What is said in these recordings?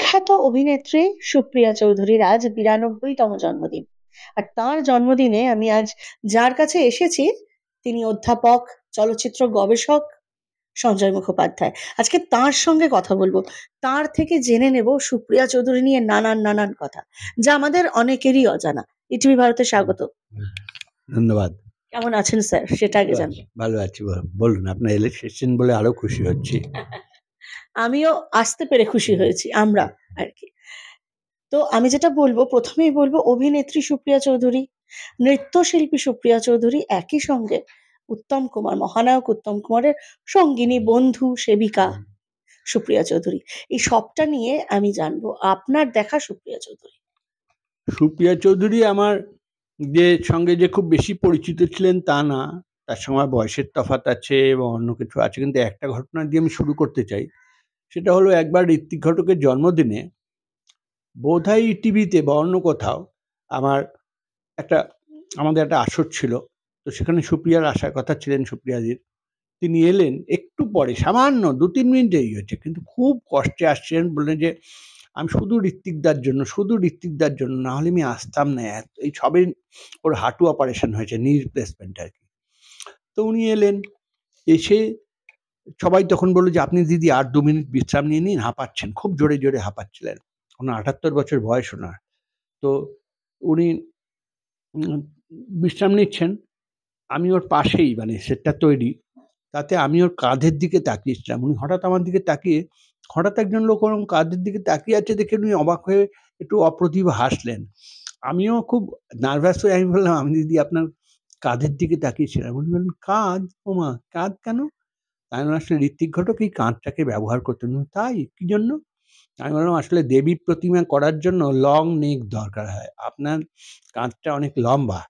বিখ্যাত অভিনেত্রী সুপ্রিয়া চৌধুরীর আজ 92তম জন্মদিন। আর তার জন্মদিনে আমি আজ যার কাছে এসেছি তিনি অধ্যাপক, চলচ্চিত্র গবেষক সঞ্জয় মুখোপাধ্যায়। আজকে তার সঙ্গে কথা বলবো, তার থেকে জেনে নেব সুপ্রিয়া চৌধুরী নিয়ে নানান নানান কথা, যা আমাদের অনেকেরই অজানা। ইটিভি ভারতে স্বাগত। ধন্যবাদ। কেমন আছেন স্যার, সেটা আগে জানবো। ভালো আছি, বলুন। আপনার এসেছেন বলে আরো খুশি হচ্ছি। আমিও আসতে পেরে খুশি হয়েছি, আমরা আর কি। তো আমি যেটা বলবো, প্রথমেই বলবো অভিনেত্রী সুপ্রিয়া চৌধুরী, নৃত্যশিল্পী সুপ্রিয়া চৌধুরী, একই সঙ্গে উত্তম কুমার, মহানায়ক উত্তম কুমারের সঙ্গিনী, বন্ধু, সেবিকা সুপ্রিয়া চৌধুরী। এই সবটা নিয়ে আমি জানবো আপনার দেখা সুপ্রিয়া চৌধুরী। সুপ্রিয়া চৌধুরী আমার সঙ্গে যে খুব বেশি পরিচিত ছিলেন তা না, তার সঙ্গে বয়সের তফাৎ আছে এবং অন্য কিছু আছে। কিন্তু একটা ঘটনা দিয়ে আমি শুরু করতে চাই। সেটা হলো, একবার ঋত্বিক ঘটকের জন্মদিনে বোধহয় টিভিতে বা অন্য কোথাও আমাদের একটা আসর ছিল। তো সেখানে সুপ্রিয়ার আসার কথা ছিলেন, সুপ্রিয়াজির। তিনি এলেন একটু পরে, সামান্য 2-3 মিনিট দেরি হয়েছে, কিন্তু খুব কষ্টে আসছেন। বললেন যে আমি শুধু ঋত্বিকদার জন্য, না হলে আমি আসতাম না। এই সবে ওর হাঁটু অপারেশন হয়েছে, নি রিপ্লেসমেন্ট আর কি। তো উনি এলেন, এসে সবাই তখন বললো যে আপনি দিদি আর 2 মিনিট বিশ্রাম নিয়ে নিন, হাঁপাচ্ছেন, খুব জোরে জোরে হাঁপাচ্ছিলেন। ওনার 78 বছর বয়স ওনার। তো উনি বিশ্রাম নিচ্ছেন। আমি ওর পাশেই, মানে সেটটা তৈরি, তাতে আমি ওর কাঁধের দিকে তাকিয়েছিলাম। উনি হঠাৎ আমার দিকে তাকিয়ে, হঠাৎ একজন লোক ওরকম কাঁধের দিকে তাকিয়ে আছে দেখে উনি অবাক হয়ে একটু অপ্রতিভ হাসলেন। আমিও খুব নার্ভাস হয়ে আমি বললাম, আমি দিদি আপনার কাঁধের দিকে তাকিয়েছিলাম। উনি বললেন, কাঁধ? ওমা, কাঁধ কেন? আমি বললাম, আসলে ঋত্বিক ঘটক এই কাঁধটাকে ব্যবহার করতেন। তাই? কি জন্য? আমি বললাম, আসলে দেবীর প্রতিমা করার জন্য লং নেক দরকার হয়, আপনার কাঁধটা অনেক লম্বা।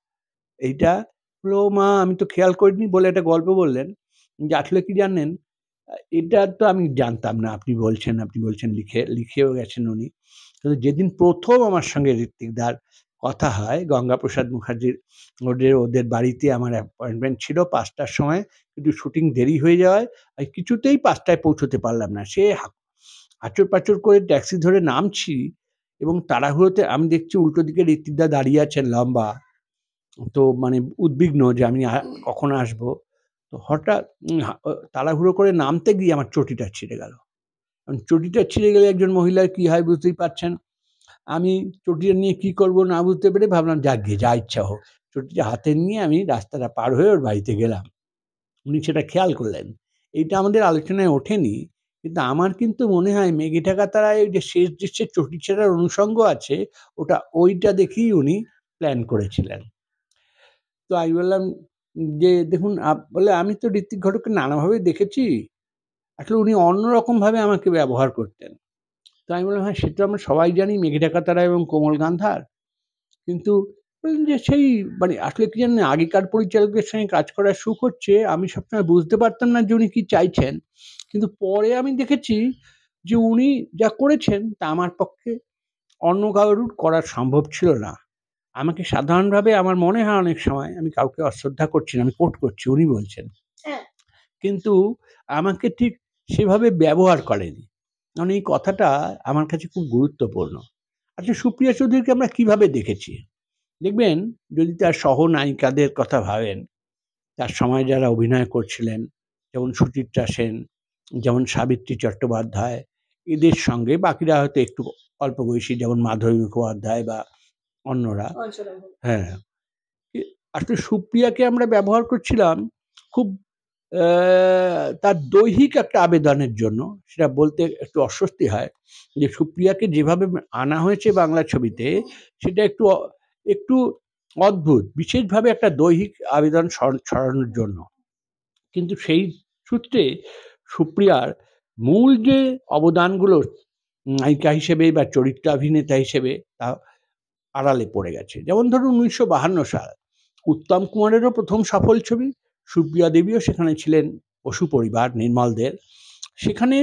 এইটা হলো, মা আমি তো খেয়াল করিনি, বলে একটা গল্প বললেন যে আসলে কি জানেন, এটা তো আমি জানতাম না, আপনি বলছেন লিখেও গেছেন উনি। কিন্তু যেদিন প্রথম আমার সঙ্গে ঋত্বিকদার কথা হয়, গঙ্গাপ্রসাদ মুখার্জির ওদের বাড়িতে আমার অ্যাপয়েন্টমেন্ট ছিল 5টার সময়, কিন্তু শুটিং দেরি হয়ে যাওয়ায় আমি কিছুতেই 5টায় পৌঁছতে পারলাম না। সে আচর পাচর করে ট্যাক্সি ধরে নামছি, এবং তাড়াহুড়োতে আমি দেখছি উল্টো দিকে ঋত্বিকদা দাঁড়িয়ে আছেন, লম্বা। তো মানে উদ্বিগ্ন যে আমি কখন আসবো। তো হঠাৎ তাড়াহুড়ো করে নামতে গিয়ে আমার চটিটা ছিঁড়ে গেল। চটিটা ছিঁড়ে গেলে একজন মহিলার কি হয় বুঝতেই পারছেন। আমি চটিটা নিয়ে কি করব না বুঝতে পেরে ভাবলাম, যাক গে, যা ইচ্ছা হোক। চটিটা হাতে নিয়ে আমি রাস্তাটা পার হয়ে ওর বাড়িতে গেলাম। উনি সেটা খেয়াল করলেন। এইটা আমাদের আলোচনায় ওঠেনি, কিন্তু আমার কিন্তু মনে হয় মেঘে ঢাকা তারায় ওই যে শেষ দৃশ্যে চটি ছেঁড়ার অনুষঙ্গ আছে, ওইটা দেখেই উনি প্ল্যান করেছিলেন। তো আমি বললাম যে দেখুন, বলে আমি তো ঋত্বিক ঘটককে নানাভাবে দেখেছি, আসলে উনি অন্যরকমভাবে আমাকে ব্যবহার করতেন। তো আমি বললাম, হ্যাঁ সে তো আমরা সবাই জানি, মেঘে ঢাকা তারা এবং কোমল গান্ধার। কিন্তু বললেন যে সেই মানে আসলে কি জানেন, আগেকার পরিচালকদের সঙ্গে কাজ করার সুখ হচ্ছে, আমি সবসময় বুঝতে পারতাম না যে উনি কি চাইছেন, কিন্তু পরে আমি দেখেছি যে উনি যা করেছেন তা আমার পক্ষে অন্য কারোর করা সম্ভব ছিল না। আমাকে সাধারণভাবে আমার মনে হয় অনেক সময় আমি কাউকে অশ্রদ্ধা করছি না, আমি কোট করছি, উনি বলছেন, কিন্তু আমাকে ঠিক সেভাবে ব্যবহার করেনি। কারণ এই কথাটা আমার কাছে খুব গুরুত্বপূর্ণ। আচ্ছা, সুপ্রিয়া চৌধুরীকে আমরা কিভাবে দেখেছি? দেখবেন, যদি তার সহনায়িকাদের কথা ভাবেন, তার সময় যারা অভিনয় করছিলেন, যেমন সুচিত্রা সেন, যেমন সাবিত্রী চট্টোপাধ্যায়, এদের সঙ্গে বাকিরা হয়তো একটু অল্প বয়সী, যেমন মাধবী মুখোপাধ্যায় বা অন্যরা। হ্যাঁ, আসলে সুপ্রিয়াকে আমরা ব্যবহার করছিলাম খুব তার দৈহিক একটা আবেদনের জন্য। সেটা বলতে একটু অস্বস্তি হয় যে সুপ্রিয়াকে যেভাবে আনা হয়েছে বাংলা ছবিতে, সেটা একটু অদ্ভুত, বিশেষভাবে একটা দৈহিক আবেদন ছড়ানোর জন্য। কিন্তু সেই সূত্রে সুপ্রিয়ার মূল যে অবদানগুলো নায়িকা হিসেবে বা চরিত্রাভিনেতা হিসেবে, তা আড়ালে পড়ে গেছে। যেমন ধরুন 1952 সাল, উত্তম কুমারেরও প্রথম সফল ছবি, সুপ্রিয়া দেবীও সেখানে ছিলেন, বসু পরিবার, নির্মলদের। সেখানে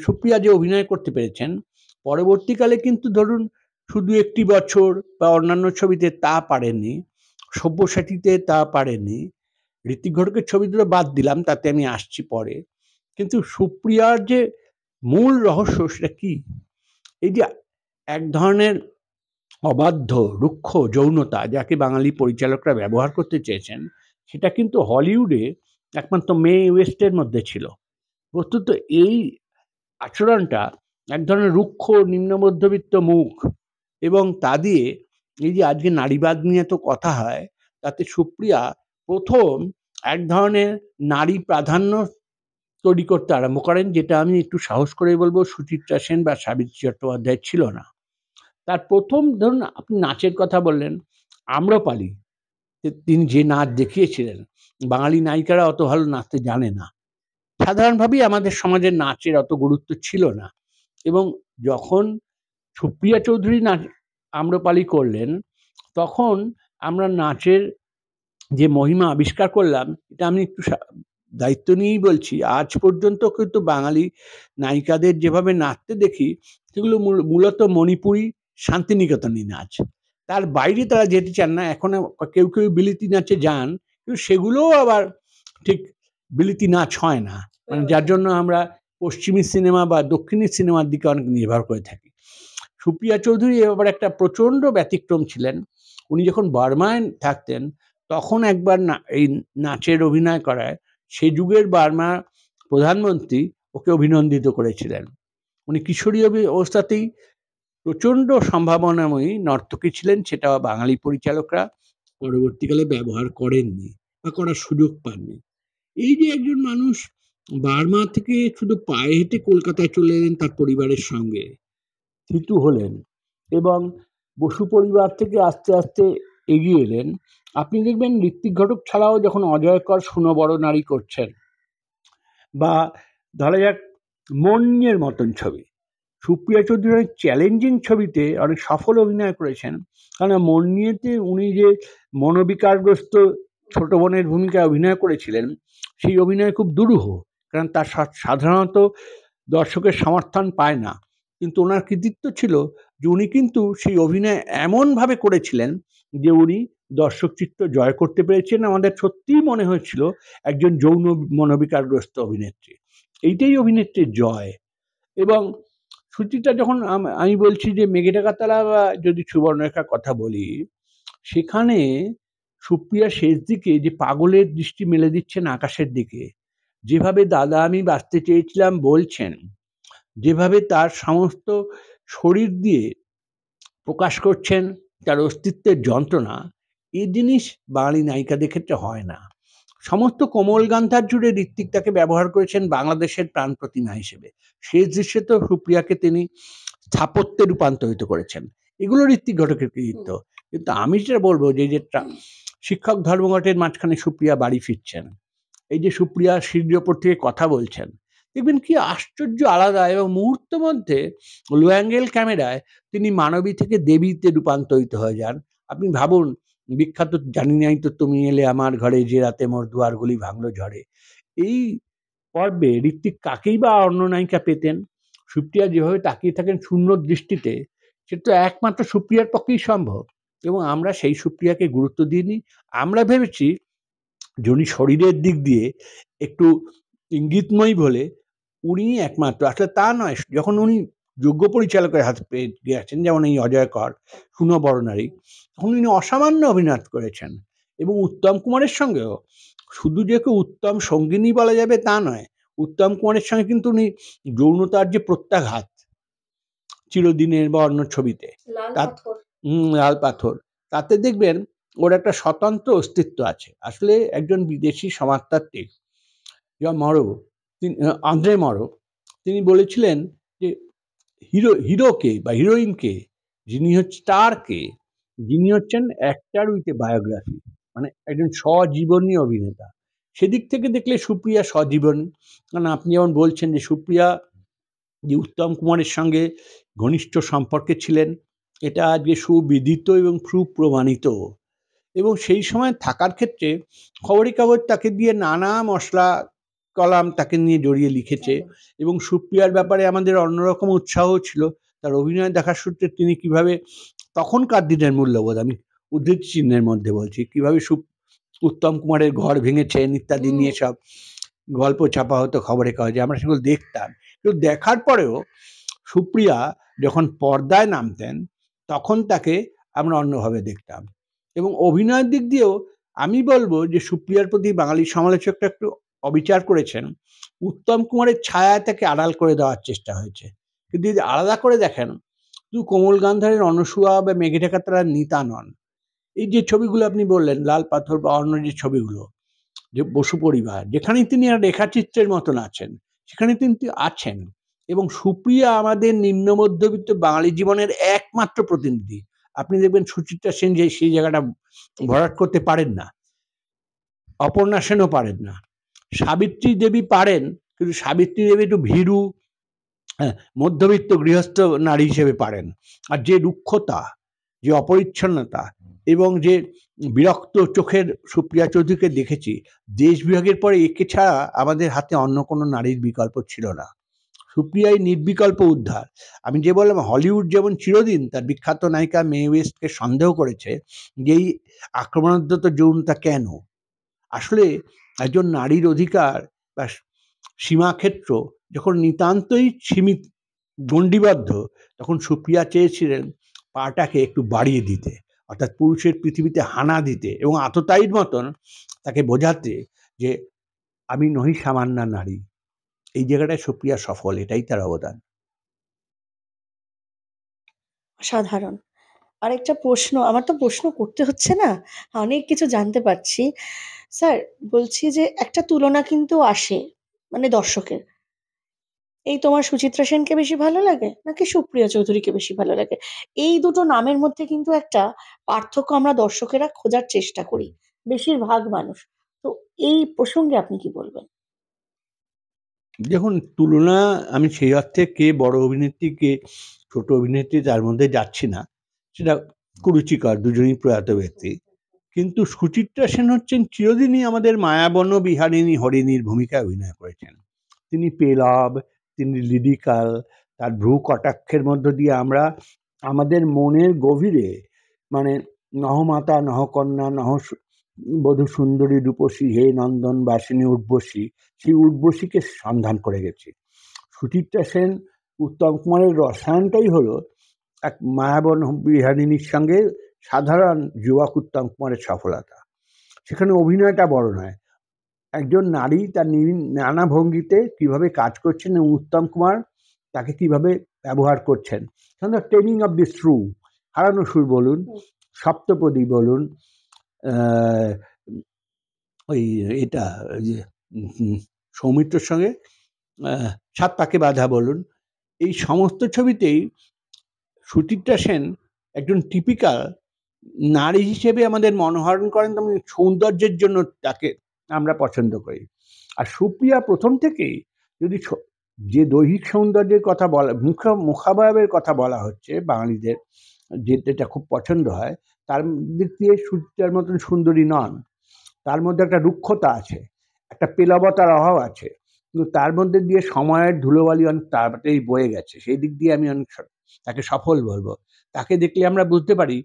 সুপ্রিয়া যে অভিনয় করতে পেরেছেন, পরবর্তীকালে কিন্তু ধরুন শুধু একটি বছর বা অন্যান্য ছবিতে তা পারেননি, সব্যসাচীতে তা পারেননি। ঋত্বিক ঘটকের ছবি দুটো বাদ দিলাম, তাতে আমি আসছি পরে। কিন্তু সুপ্রিয়ার যে মূল রহস্য সেটা কি? এই যে এক ধরনের অবাধ্য রুক্ষ যৌনতা যাকে বাঙালি পরিচালকরা ব্যবহার করতে চেয়েছেন, সেটা কিন্তু হলিউডে একমাত্র মে ওয়েস্টের মধ্যে ছিল। বস্তুত এই আচরণটা এক ধরনের রুক্ষ নিম্ন মধ্যবিত্ত মুখ, এবং তা দিয়ে এই যে আজকে নারীবাদ নিয়ে তো কথা হয়, তাতে সুপ্রিয়া প্রথম এক ধরনের নারী প্রাধান্য তৈরি করতে আরম্ভ করেন, যেটা আমি একটু সাহস করে বলবো সুচিত্রা সেন বা সাবিত্রী চট্টোপাধ্যায় ছিল না। তার প্রথম ধরুন আপনি নাচের কথা বললেন, আম্রপালি তিনি যে নাচ দেখিয়েছিলেন, বাঙালি নায়িকারা অত ভালো নাচতে জানে না, সাধারণভাবেই আমাদের সমাজের নাচের অত গুরুত্ব ছিল না। এবং যখন সুপ্রিয়া চৌধুরী নাচ আম্রপালি করলেন, তখন আমরা নাচের যে মহিমা আবিষ্কার করলাম, এটা আমি একটু দায়িত্ব নিয়েই বলছি। আজ পর্যন্ত কিন্তু বাঙালি নায়িকাদের যেভাবে নাচতে দেখি, সেগুলো মূলত মণিপুরি শান্তিনিকেতনী নাচ। তার বাইরে তারা যেতে চান না। এখন কেউ কেউ বিলিতি নাচে যান, কিন্তু সেগুলোও আবার ঠিক বিলিতি নাচ হয় না, মানে যার জন্য আমরা পশ্চিমী সিনেমা বা দক্ষিণী সিনেমার দিকে অনেক নির্ভর করে থাকি। সুপ্রিয়া চৌধুরী এবার একটা প্রচণ্ড ব্যতিক্রম ছিলেন। উনি যখন বার্মায় থাকতেন, তখন একবার এই নাচের অভিনয় করায় সে যুগের বার্মার প্রধানমন্ত্রী ওকে অভিনন্দিত করেছিলেন। উনি কিশোরী অবস্থাতেই প্রচণ্ড সম্ভাবনাময়ী নর্তকী ছিলেন, সেটা বাঙালি পরিচালকরা পরবর্তীকালে ব্যবহার করেননি বা করার সুযোগ পাননি। এই যে একজন মানুষ বার্মা থেকে শুধু পায়ে হেঁটে কলকাতায় চলে এলেন তার পরিবারের সঙ্গে, থিতু হলেন এবং বসু পরিবার থেকে আস্তে আস্তে এগিয়ে এলেন। আপনি দেখবেন ঋত্বিক ঘটক ছাড়াও যখন অজয় কর শুনো বড় নারী করছেন, বা ধরা যাক মন্যের মতন ছবি, সুপ্রিয়া চৌধুরী অনেক চ্যালেঞ্জিং ছবিতে অনেক সফল অভিনয় করেছেন। কারণ মন্যেতে উনি যে মনোবিকারগ্রস্ত ছোট বোনের ভূমিকায় অভিনয় করেছিলেন, সেই অভিনয় খুব দুরূহ, কারণ তার সাধারণত দর্শকের সমর্থন পায় না। কিন্তু ওনার কৃতিত্ব ছিল যে উনি কিন্তু সেই অভিনয় এমনভাবে করেছিলেন যে উনি দর্শক চিত্ত জয় করতে পেরেছেন। আমাদের সত্যিই মনে হয়েছিল একজন যৌন মনোবিকারগ্রস্ত অভিনেত্রী। এইটাই অভিনেত্রীর জয়। এবং সুচিত্রা যখন আমি বলছি যে মেঘে ঢাকা তারা বা যদি সুবর্ণরেখার কথা বলি, সেখানে সুপ্রিয়া শেষ দিকে যে পাগলের দৃষ্টি মেলে দিচ্ছেন আকাশের দিকে, যেভাবে দাদা আমি বাঁচতে চেয়েছিলাম বলছেন, যেভাবে তার সমস্ত শরীর দিয়ে প্রকাশ করছেন তার অস্তিত্বের যন্ত্রণা, এই জিনিস বাঙালি নায়িকাদের ক্ষেত্রে হয় না। সমস্ত কোমল গান্ধার জুড়ে ঋত্বিক তাকে ব্যবহার করেছেন বাংলাদেশের প্রাণ প্রতিমা হিসেবে। শেষ দৃশ্যে তো সুপ্রিয়াকে তিনি স্থাপত্যে রূপান্তরিত করেছেন। এগুলো ঋত্বিক ঘটকের কৃতিত্ব। কিন্তু আমি যেটা বলবো যে শিক্ষক ধর্মঘটের মাঝখানে সুপ্রিয়া বাড়ি ফিরছেন, এই যে সুপ্রিয়া সিঁড়ির ওপর থেকে কথা বলছেন, দেখবেন কি আশ্চর্য আলাদা, এবং মুহূর্ত মধ্যে লো অ্যাঙ্গেল ক্যামেরায় তিনি মানবী থেকে দেবীতে রূপান্তরিত হয়ে যান। আপনি ভাবুন, বিখ্যাত জানি নাই তো তুমি এলে আমার ঘরে, যে রাতে মোর দুয়ারগুলি ভাঙলো ঝড়ে, এই পর্বে ঋত্বিক কাকেই বা অন্য নায়িকা পেতেন? সুপ্রিয়া যেভাবে তাকিয়ে থাকেন শূন্য দৃষ্টিতে, সেটা তো একমাত্র সুপ্রিয়ার পক্ষেই সম্ভব। এবং আমরা সেই সুপ্রিয়াকে গুরুত্ব দিইনি। আমরা ভেবেছি যে উনি শরীরের দিক দিয়ে একটু ইঙ্গিতময়ী বলে উনি একমাত্র, আসলে তা নয়। যখন উনি যোগ্য পরিচালকের হাতে পেয়ে গেছেন, যেমন এই অজয় কর শুনো বড় নারী, তখন উনি অসামান্য অভিনয় করেছেন। এবং উত্তম কুমারের সঙ্গেও, শুধু যে কেউ উত্তম সঙ্গিনী বলা যাবে তা নয়, উত্তম কুমারের সঙ্গে কিন্তু উনি যৌনতার যে প্রত্যাঘাত, চিরদিনের বা অন্য ছবিতে লাল পাথর, তাতে দেখবেন ওর একটা স্বতন্ত্র অস্তিত্ব আছে। আসলে একজন বিদেশি সমাজতাত্ত্বিক আন্দ্রে মরো, তিনি বলেছিলেন যে হিরোকে বা হিরোইনকে, যিনি হচ্ছে স্টারকে, যিনি হচ্ছেন অ্যাক্টর উইথ এ বায়োগ্রাফি, মানে একজন স্বজীবনী অভিনেতা। সেদিক থেকে দেখলে সুপ্রিয়া স্বজীবনী। কারণ আপনি যেমন বলছেন যে সুপ্রিয়া যে উত্তম কুমারের সঙ্গে ঘনিষ্ঠ সম্পর্কে ছিলেন, এটা আজকে সুবিদিত এবং সুপ্রমাণিত। এবং সেই সময় থাকার ক্ষেত্রে খবরের কাগজ তাকে দিয়ে নানা মশলা কলাম তাকে নিয়ে জড়িয়ে লিখেছে। এবং সুপ্রিয়ার ব্যাপারে আমাদের অন্যরকম উৎসাহ ছিল। তার অভিনয় দেখার সূত্রে তিনি কিভাবে তখনকার দিনের মূল্যবোধ, আমি উদ্ধৃতি চিহ্নের মধ্যে বলছি, কিভাবে উত্তম কুমারের ঘর ভেঙেছেন ইত্যাদি নিয়ে সব গল্প ছাপা হতো খবরের কাগজে, আমরা সেগুলো দেখতাম। কিন্তু দেখার পরেও সুপ্রিয়া যখন পর্দায় নামতেন তখন তাকে আমরা অন্যভাবে দেখতাম। এবং অভিনয়ের দিক দিয়েও আমি বলবো যে সুপ্রিয়ার প্রতি বাঙালি সমালোচকরা একটু অবিচার করেছেন। উত্তম কুমারের ছায়া তাকে আড়াল করে দেওয়ার চেষ্টা হয়েছে। কিন্তু যদি আলাদা করে দেখেন, শুধু কোমল গান্ধারের অনসূয়া বা মেঘে ঢাকা তারা নিতা নন। এই যে ছবিগুলো আপনি বললেন, লাল পাথর বা অন্য যে ছবিগুলো, যে বসু পরিবার, যেখানে তিনি আর রেখাচিত্রের মতন আছেন, সেখানে তিনি আছেন। এবং সুপ্রিয়া আমাদের নিম্ন মধ্যবিত্ত বাঙালি জীবনের একমাত্র প্রতিনিধি। আপনি দেখবেন সুচিত্রা সেন যে সেই জায়গাটা ভরাট করতে পারেন না, অপর্ণা সেনও পারেন না, সাবিত্রী দেবী পারেন, কিন্তু সাবিত্রী দেবী একটু ভীরু, মধ্যবিত্ত গৃহস্থ নারী হিসেবে পারেন। আর যে রুক্ষতা, যে অপরিচ্ছন্নতা এবং যে বিরক্ত চোখের সুপ্রিয়া চৌধুরীকে দেখেছি, দেশ বিভাগের পরে একে ছাড়া আমাদের হাতে অন্য কোনো নারীর বিকল্প ছিল না। সুপ্রিয়াই নির্বিকল্প উদ্ধার। আমি যে বললাম, হলিউড যেমন চিরদিন তার বিখ্যাত নায়িকা মে ওয়েস্টকে সন্দেহ করেছে যে এই আক্রমণাত্মক যৌনতা কেন। আসলে একজন নারীর অধিকার বা সীমাক্ষেত্র যখন নিতান্তই সীমিত গণ্ডিবদ্ধ, তখন সুপ্রিয়া চেয়েছিলেন পাটাকে একটু বাড়িয়ে দিতে, অর্থাৎ পুরুষের পৃথিবীতে হানা দিতে এবং আততায়ীর মতন তাকে বোঝাতে যে আমি নহি সামান্য নারী। এই জায়গাটায় সুপ্রিয়া সফল, এটাই তার অবদান। সাধারণ আরেকটা প্রশ্ন, আমার তো প্রশ্ন করতে হচ্ছে না, অনেক কিছু জানতে পারছি। স্যার, বলছি যে একটা তুলনা কিন্তু আসে মানে দর্শকের, এই তোমার সুচিত্রা সেনকে বেশি ভালো লাগে নাকি সুপ্রিয়া চৌধুরীকে বেশি ভালো লাগে? এই দুটো নামের মধ্যে কিন্তু একটা পার্থক্য আমরা দর্শকেরা খোঁজার চেষ্টা করি, বেশিরভাগ মানুষ। তো এই প্রসঙ্গে আপনি কি বলবেন? দেখুন, তুলনা আমি সেই অর্থে কে বড় অভিনেত্রী কে ছোট অভিনেত্রী তার মধ্যে যাচ্ছি না, সেটা কুরুচিকর, দুজনই প্রয়াত ব্যক্তি। কিন্তু সুচিত্রা সেন হচ্ছেন চিরদিনই আমাদের মায়াবন বিহারিণী হরিণীর ভূমিকায় অভিনয় করেছেন। তিনি পেলব, তিনি লিরিক্যাল, তার ভ্রু কটাক্ষের মধ্য দিয়ে আমরা আমাদের মনের গভীরে, মানে নহমাতা নহকন্যা নহ বধূ সুন্দরী রূপসী হে নন্দন বাসিনী উর্বশী, সেই উর্বশীকে সন্ধান করে গেছি। সুচিত্রা সেন, উত্তম কুমারের রসায়নটাই হলো এক মায়াবন বিহারিণীর সঙ্গে সাধারণ যুবক উত্তম কুমারের সফলতা। সেখানে অভিনয়টা বড় নয়, একজন নারী তার নানা ভঙ্গিতে কিভাবে কাজ করছেন এবং উত্তম কুমার তাকে কিভাবে ব্যবহার করছেন। ট্রেনিং অফ দি শ্রু, হারানো সুর বলুন, সপ্তপদী বলুন, ওই এটা যে সৌমিত্রর সঙ্গে সাত পাকে বাঁধা বলুন, এই সমস্ত ছবিতেই সুচিত্রা সেন একজন টিপিক্যাল নারী হিসেবে আমাদের মনোহরণ করেন, তেমন সৌন্দর্যের জন্য তাকে আমরা পছন্দ করি। আর সুপ্রিয়া প্রথম থেকেই, যদি যে দৈহিক সৌন্দর্যের কথা বলা, মুখাবয়বের কথা বলা হচ্ছে বাঙালিদের, যেটা খুব পছন্দ হয়, তার দিক দিয়ে সুচিত্রার মতন সুন্দরী নন। তার মধ্যে একটা রুক্ষতা আছে, একটা পেলবতার অভাব আছে, কিন্তু তার মধ্যে দিয়ে সময়ের ধুলোবালি অনেক তাড়াতাড়ি বয়ে গেছে। সেই দিক দিয়ে আমি অনেক তাকে সফল বলবো। তাকে দেখলে আমরা বুঝতে পারি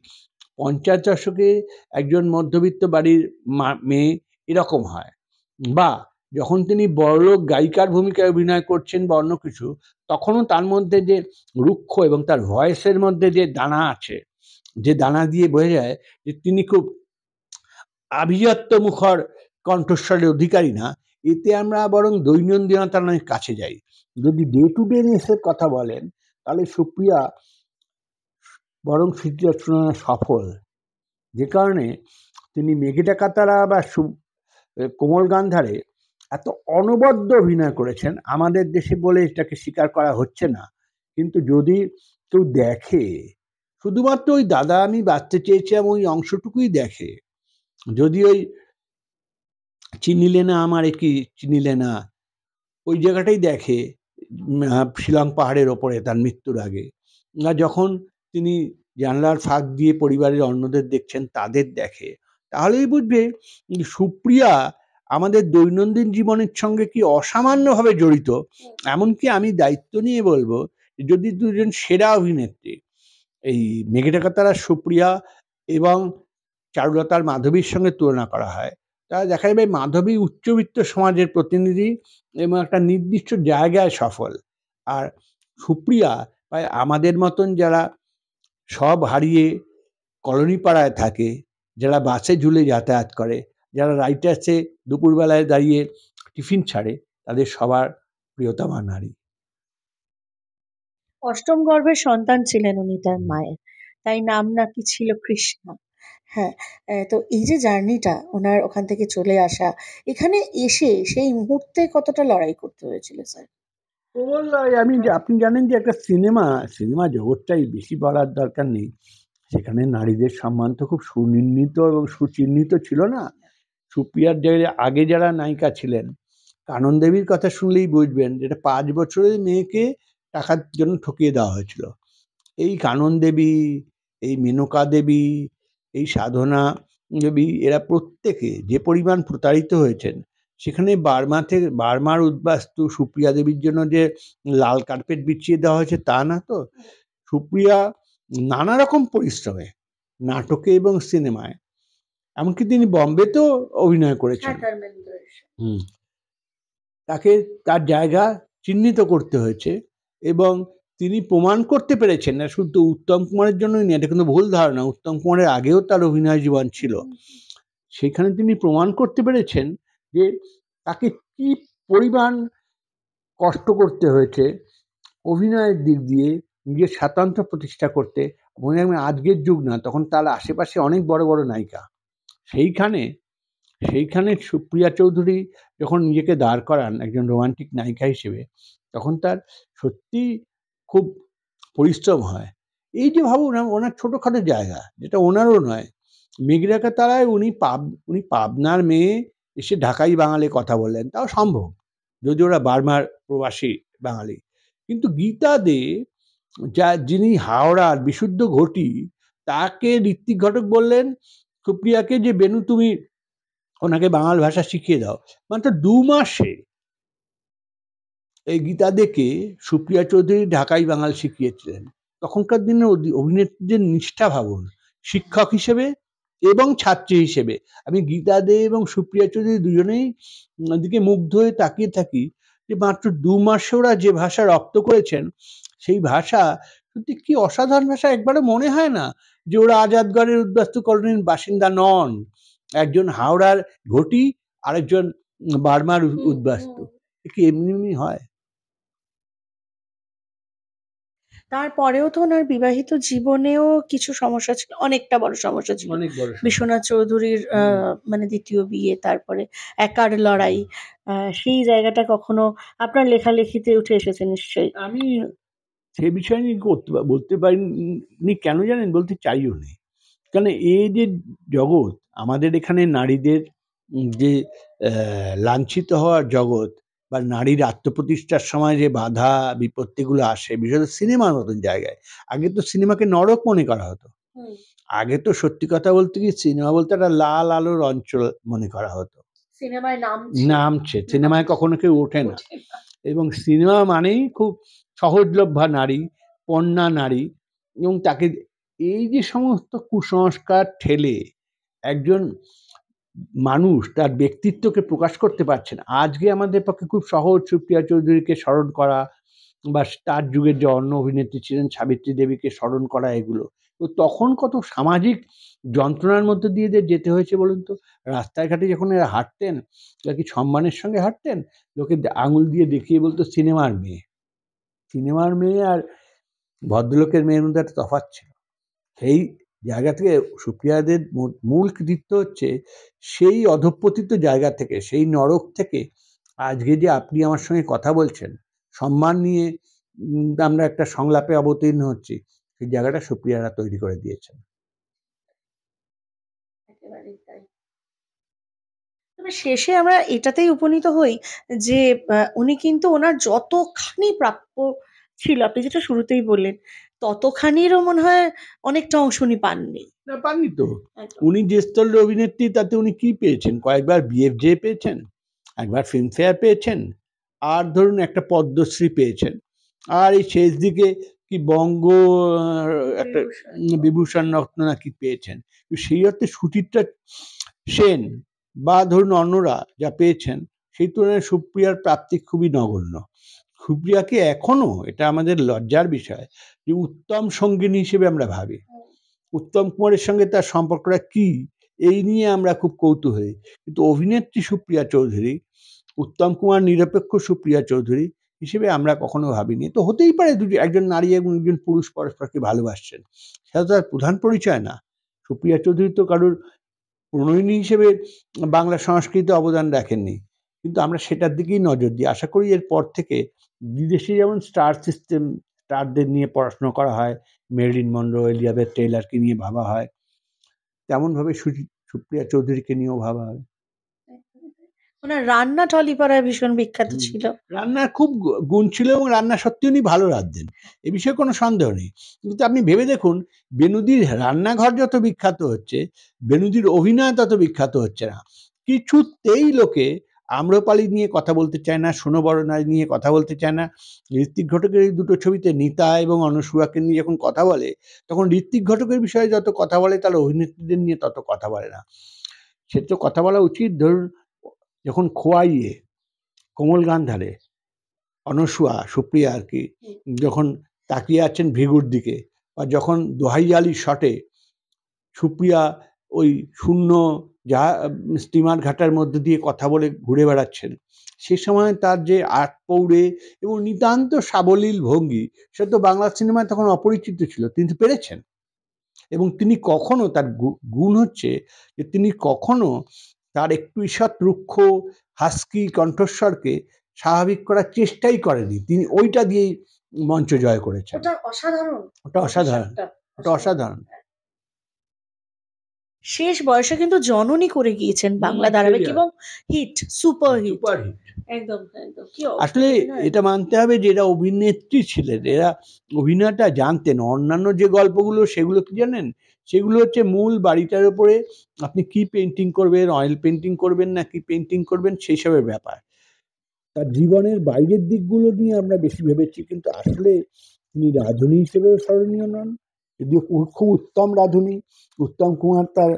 50 দশকে একজন মধ্যবিত্ত বাড়ির মেয়ে এরকম হয়, বা যখন তিনি বড়লোক গায়িকার ভূমিকায় অভিনয় করছেন বা অন্য কিছু, তখনও তার মধ্যে যে রুক্ষ এবং তার ভয়েসের মধ্যে যে দানা আছে, যে দানা দিয়ে বোঝা যায় যে তিনি খুব আভিজাত্য মুখর কণ্ঠস্বরের অধিকারী না। এতে আমরা বরং দৈনন্দিনতার অনেক কাছে যাই। যদি ডে টু ডে নেসের কথা বলেন, তাহলে সুপ্রিয়া বরং সুচিত্রার তুলনায় সফল। যে কারণে তিনি মেঘে ঢাকা তারা বা কোমল গান্ধারে এত অনবদ্য অভিনয় করেছেন, আমাদের দেশে বলে এটাকে স্বীকার করা হচ্ছে না। কিন্তু যদি কেউ দেখে, শুধুমাত্র ওই দাদা আমি বাঁচতে চেয়েছিলাম ওই অংশটুকুই দেখে, যদি ওই চিনিলে না আমার কি চিনিলে না, ওই জায়গাটাই দেখে, শিলং পাহাড়ের ওপরে তার মৃত্যুর আগে, না যখন তিনি জানলার ফাঁক দিয়ে পরিবারের অন্যদের দেখছেন তাদের দেখে, তাহলেই বুঝবে সুপ্রিয়া আমাদের দৈনন্দিন জীবনের সঙ্গে কি অসামান্যভাবে জড়িত। এমনকি আমি দায়িত্ব নিয়ে বলবো, যদি দুজন সেরা অভিনেত্রী, এই মেঘে ঢাকা তারা সুপ্রিয়া এবং চারুলতার মাধবীর সঙ্গে তুলনা করা হয়, তারা দেখা যাবে মাধবী উচ্চবিত্ত সমাজের প্রতিনিধি এবং একটা নির্দিষ্ট জায়গায় সফল। আর সুপ্রিয়া প্রায় আমাদের মতন যারা সব হারিয়ে কলোনি পাড়ায় থাকে, যারা বাসে ঝুলে যাতায়াত করে, যারা রাইটার্সে দুপুরবেলায় দাঁড়িয়ে টিফিন ছাড়ে, তাদের সবার প্রিয়তমা নারী। অষ্টম গর্ভের সন্তান ছিলেন উনি তার মায়ের, তাই নাম নাকি ছিল কৃষ্ণা। হ্যাঁ, তো এই যে জার্নিটা ওনার ওখান থেকে চলে আসা, এখানে এসে সেই মুহূর্তে কতটা লড়াই করতে হয়েছিল স্যার? আপনি জানেন যে একটা সিনেমা জগৎটাই বেশি বলার দরকার নেই, সেখানে নারীদের সম্মান তো খুব সুনির্ণিত এবং সুচিহ্নিত ছিল না। সুপ্রিয়ার জায়গায় আগে যারা নায়িকা ছিলেন, কানন দেবীর কথা শুনলেই বুঝবেন যেটা 5 বছরের মেয়েকে টাকার জন্য ঠকিয়ে দেওয়া হয়েছিল। এই কানন দেবী, এই মেনকা দেবী, এই সাধনা দেবী, এরা প্রত্যেকে যে পরিমাণ প্রতারিত হয়েছেন, সেখানে বার্মার উদ্বাস্তু সুপ্রিয়া দেবীর জন্য যে লাল কার্পেট বিছিয়ে দেওয়া হয়েছে তা না তো। সুপ্রিয়া নানা রকম পরিশ্রমে নাটকে এবং সিনেমায়, এমনকি তিনি বম্বেতেও অভিনয় করেছেন, তাকে তার জায়গা চিহ্নিত করতে হয়েছে এবং তিনি প্রমাণ করতে পেরেছেন না শুধু উত্তম কুমারের জন্যই না, এটা কিন্তু ভুল ধারণা, উত্তম কুমারের আগেও তার অভিনয় জীবন ছিল। সেখানে তিনি প্রমাণ করতে পেরেছেন যে তাকে কি পরিমাণ কষ্ট করতে হয়েছে অভিনয়ের দিক দিয়ে নিজের স্বাতন্ত্র্য প্রতিষ্ঠা করতে। মনে হয় আজকের যুগ না, তখন তার আশেপাশে অনেক বড় বড় নায়িকা। সেইখানে সুপ্রিয়া চৌধুরী যখন নিজেকে দাঁড় করান একজন রোমান্টিক নায়িকা হিসেবে, তখন তার সত্যি খুব পরিশ্রম হয়। এই যে ভাবুন, ওনার ছোটোখাটো জায়গা, যেটা ওনারও নয়, মেঘরেখা তারায় উনি পাবনার মেয়ে এসে ঢাকাই বাঙালি কথা বললেন, তাও সম্ভব, যদি ওরা বার্মার প্রবাসী বাঙালি। কিন্তু গীতা দে, যিনি হাওড়ার বিশুদ্ধ ঘটি, তাকে ঋত্বিক ঘটক বললেন সুপ্রিয়াকে যে বেনু তুমি ওনাকে বাঙাল ভাষা শিখিয়ে দাও। মাত্র 2 মাসে এই গীতা দেখে সুপ্রিয়া চৌধুরী ঢাকাই বাঙাল শিখিয়েছিলেন। তখনকার দিনের অভিনেত্রীদের নিষ্ঠা ভাবুন, শিক্ষক হিসেবে এবং ছাত্রী হিসেবে। আমি গীতা দে এবং সুপ্রিয়া চৌধুরী দুজনেই দিকে মুগ্ধ হয়ে তাকিয়ে থাকি যে মাত্র 2 মাসে ওরা যে ভাষা রপ্ত করেছেন, সেই ভাষা সত্যি কি অসাধারণ ভাষা। একবারও মনে হয় না যে ওরা আজাদগড়ের উদ্বাস্তু কলোনির বাসিন্দা নন, একজন হাওড়ার ঘটি, আরেকজন বার্মার উদ্বাস্তু। কি এমনি এমনি হয়? তারপরেও তো ওনার বিবাহিত জীবনেও কিছু সমস্যা ছিল, অনেকটা বড় সমস্যা ছিল। বিশ্বনাথ চৌধুরীর মানে দ্বিতীয় বিয়ে, তারপরে একার লড়াই, সেই জায়গাটা কখনো আপনার লেখালেখিতে উঠে এসেছে নিশ্চয়ই? আমি সে বিষয় নিয়ে বলতে পারিনি, কেন জানেন, বলতে চাইও নি। কারণ এই যে জগৎ, আমাদের এখানে নারীদের যে লাঞ্ছিত হওয়ার জগৎ, বা নারীর আত্মপ্রতিষ্ঠার সময় যে বাধা বিপত্তিগুলো আসে, বিশেষত সিনেমার মতন জায়গায়। আগে তো সিনেমাকে নরক মনে করা হতো। আগে তো সত্যি কথা বলতে কি, সিনেমা বলতে একটা লাল আলোর অঞ্চল মনে করা হতো। সিনেমায় নামছে, সিনেমায় কখনো কেউ ওঠে না। এবং সিনেমা মানেই খুব সহজলভ্যা নারী, কন্যা নারী, এবং তাকে এই যে সমস্ত কুসংস্কার ঠেলে একজন মানুষ তার ব্যক্তিত্বকে প্রকাশ করতে পারছেন। আজকে আমাদের পক্ষে খুব সহজ সুপ্রিয়া চৌধুরীকে স্মরণ করা, বা তার যুগের যে অন্য অভিনেত্রী ছিলেন সাবিত্রী দেবীকে স্মরণ করা, এগুলো তো তখন কত সামাজিক যন্ত্রণার মধ্যে দিয়ে যেতে হয়েছে বলুন তো। রাস্তায় ঘাটে যখন এরা হাঁটতেন, এরা কি সম্মানের সঙ্গে হাঁটতেন? লোকে আঙুল দিয়ে দেখিয়ে বলতো সিনেমার মেয়ে, আর ভদ্রলোকের মেয়ের মধ্যে একটা তফাৎ ছিল। সেই জায়গা থেকে সুপ্রিয়াদের মূল কৃতিত্ব হচ্ছে সেই অধঃপতিত জায়গা থেকে, সেই নরক থেকে আজকে যে আপনি আমার সঙ্গে কথা বলছেন, সম্মান নিয়ে আমরা একটা সংলাপে অবতীর্ণ হচ্ছি, সেই জায়গাটা সুপ্রিয়ারা তৈরি করে দিয়েছেন। তবে শেষে আমরা এটাতেই উপনীত হই যে উনি কিন্তু ওনার যতখানি প্রাপ্য ছিল, আপনি যেটা শুরুতেই বললেন, ততখানিরও মনে হয় অনেকটা অংশ উনি পাননি। না, পাননি তো। উনি যে স্তরের অভিনেত্রী, তাতে উনি কি পেয়েছেন? কয়েকবার BFJ পেয়েছেন, একবার ফিল্মফেয়ার পেয়েছেন, আর ধরুন একটা পদ্মশ্রী পেয়েছেন, আর এই শেষ দিকে কি বঙ্গ একটা বিভূষণ রত্ন নাকি পেয়েছেন। সেই অর্থে সুচিত্রা সেন বা ধরুন অন্যরা যা পেয়েছেন সেই তুলনায় সুপ্রিয়ার প্রাপ্তি খুবই নগণ্য। সুপ্রিয়াকে এখনো, এটা আমাদের লজ্জার বিষয়, যে উত্তম সঙ্গিনী হিসেবে আমরা ভাবি। উত্তম কুমারের সঙ্গে তার সম্পর্কটা কি, এই নিয়ে আমরা খুব কৌতূহলী। কিন্তু অভিনেত্রী সুপ্রিয়া চৌধুরী, উত্তম কুমার নিরপেক্ষ সুপ্রিয়া চৌধুরী হিসেবে আমরা কখনো ভাবিনি। তো হতেই পারে একজন নারী এবং একজন পুরুষ পরস্পরকে ভালোবাসছেন, সেটা তো তার প্রধান পরিচয় না। সুপ্রিয়া চৌধুরী তো কারোর প্রণয়িনী হিসেবে বাংলা সংস্কৃতিতে অবদান রাখেননি, কিন্তু আমরা সেটার দিকেই নজর দিই। আশা করি এরপর থেকে বিদেশে যেমন স্টার সিস্টেম, স্টারদের নিয়ে পড়াশোনা করা হয়, মেরিলিন মনরো, এলিজাবেথ টেইলরকে নিয়ে ভাবা হয়, তেমনভাবে সুপ্রিয়া চৌধুরীকে নিয়েও ভাবা হয়। ওনার রান্না টলিপাড়ায় ভীষণ বিখ্যাত ছিল। রান্নার খুব গুণ ছিল এবং রান্না সত্যি উনি ভালো রাঁধতেন, এ বিষয়ে কোনো সন্দেহ নেই। কিন্তু আপনি ভেবে দেখুন, বেনূদির রান্নাঘর যত বিখ্যাত হচ্ছে, বেনূদির অভিনয় তত বিখ্যাত হচ্ছে না। কিছুতেই লোকে আম্রপালি নিয়ে কথা বলতে চায় না, শোনো বড় নারী নিয়ে কথা বলতে চায় না। ঋত্বিক ঘটকের এই দুটো ছবিতে নিতা এবং অনসূয়াকে নিয়ে যখন কথা বলে, তখন ঋত্বিক ঘটকের বিষয়ে যত কথা বলে, তার অভিনেত্রীদের নিয়ে তত কথা বলে না। সে তো কথা বলা উচিত। ধরুন, যখন খোয়াইয়ে কোমল গান্ধারে অনসূয়া, সুপ্রিয়া আর কি, যখন তাকিয়ে আছেন ভিগুর দিকে, বা যখন দোহাই আলী শটে সুপ্রিয়া ওই শূন্য স্টিমার ঘাটার মধ্যে দিয়ে কথা বলে ঘুরে বেড়াচ্ছেন, সে সময় তার যে আট পৌড়ে এবং নিতান্ত সাবলীল ভঙ্গি, সে তো বাংলা সিনেমায় তখন অপরিচিত ছিল, তিনি পেরেছেন। এবং তিনি কখনো, তার গুণ হচ্ছে যে তিনি কখনো তার একটু ঈষৎ রুক্ষ হাস্কি কণ্ঠস্বরকে স্বাভাবিক করার চেষ্টাই করেনি, তিনি ওইটা দিয়েই মঞ্চ জয় করেছেন। ওটা অসাধারণ, ওটা অসাধারণ, ওটা অসাধারণ। শেষ বয়সে কিন্তু জননী করে গিয়েছেন বাংলা ধারাবাহিক, এবং হিট, সুপার হিট, একদম একদম। কি আসলে এটা মানতে হবে যে এরা অভিনেত্রী ছিলেন, এরা অভিনয়টা জানতেন। অন্যান্য যে গল্পগুলো, সেগুলো কি জানেন, সেগুলো হচ্ছে মূল বাড়িটার উপরে আপনি কি পেন্টিং করবেন, অয়েল পেন্টিং করবেন না কি পেন্টিং করবেন, সেই সবের ব্যাপার। তার জীবনের বাইরের দিকগুলো নিয়ে আমরা বেশি ভেবেছি, কিন্তু আসলে তিনি রাঁধুনি হিসেবেও স্মরণীয় নন, যদিও খুব উত্তম রাঁধুনি। উত্তম কুমার তার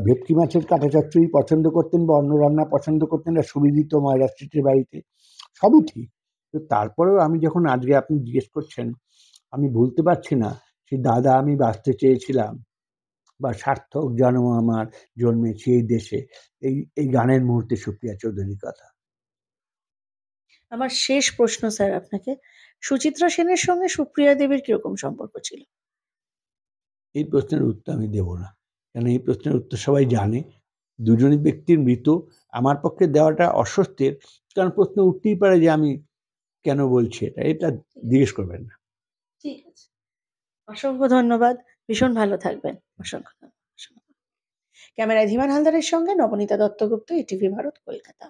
ভেটকি মাছের কাঁটা চচ্চড়ি পছন্দ করতেন, বা অন্য রান্না পছন্দ করতেন, না সুবিদিত ময়রা স্ট্রিটের বাড়িতে, সবই ঠিক। তো তারপরেও আমি যখন আজকে আপনি জিজ্ঞেস করছেন, আমি ভুলতে পারছি না সেই দাদা আমি বাঁচতে চেয়েছিলাম, বা সার্থক জন্ম আমার জন্মেছি এই দেশে, এই গানের মুহূর্তে সুপ্রিয়া চৌধুরীর কথা। আমার শেষ প্রশ্ন স্যার আপনাকে, সুচিত্রা সেনের সঙ্গে সুপ্রিয়া দেবীর কিরকম সম্পর্ক ছিল? এই প্রশ্নের উত্তর আমি দেব না, কারণ এই প্রশ্নের উত্তর সবাই জানে। দুজনই ব্যক্তির মৃত, আমার পক্ষে দেওয়াটা অস্বস্তির, কারণ প্রশ্ন উঠতেই পারে যে আমি কেন বলছি এটা জিজ্ঞেস করবেন না। ঠিক আছে, অসংখ্য ধন্যবাদ, ভীষণ ভালো থাকবেন। অসংখ্য ধন্যবাদ। ক্যামেরায় ধীমান হালদারের সঙ্গে নবনীতা দত্তগুপ্ত, ইটিভি ভারত, কলকাতা।